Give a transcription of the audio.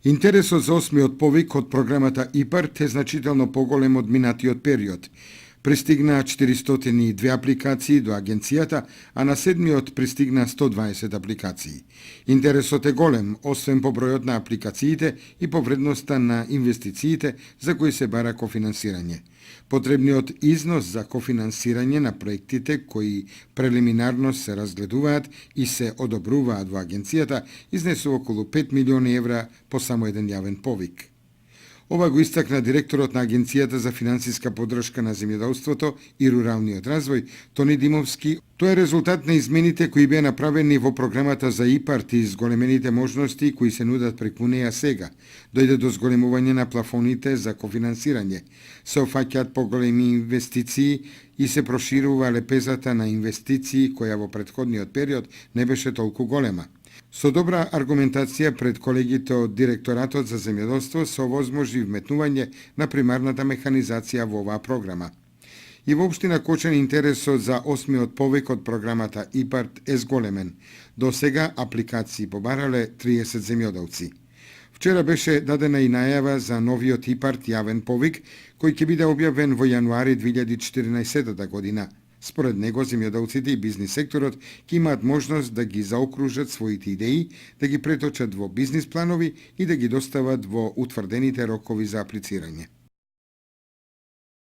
Интересот за осмиот повик од програмата ИПАРТ е значително поголем од минатиот период. Пристигнаа 402 апликации до агенцијата, а на седмиот пристигнаа 120 апликации. Интересот е голем, освен по бројот на апликациите и по вредноста на инвестициите за кои се бара кофинансирање. Потребниот износ за кофинансирање на проектите кои прелиминарно се разгледуваат и се одобруваат во агенцијата изнесува околу 5 милиони евра по само еден јавен повик. Ова го истакна директорот на Агенцијата за финансиска поддршка на земјоделството и руралниот развој, Тони Димовски. Тоа е резултат на измените кои беа направени во програмата за ИПАРТ и зголемените можности кои се нудат преку неја сега. Дојде до зголемување на плафоните за кофинансирање. Се офаќаат поголеми инвестиции и се проширува лепезата на инвестиции која во претходниот период не беше толку голема. Со добра аргументација пред колегите од Директоратот за земјоделство се овозможи вметнување на примарната механизација во оваа програма. И во општина Кочани интересот за осмиот повик од програмата ИПАРТ е зголемен. До сега апликации побарале 30 земјоделци. Вчера беше дадена и најава за новиот ИПАРТ јавен повик, кој ќе биде објавен во јануари 2014 година. Според него, земјоделците и бизнис секторот ќе имаат можност да ги заокружат своите идеи, да ги преточат во бизнис планови и да ги достават во утврдените рокови за аплицирање.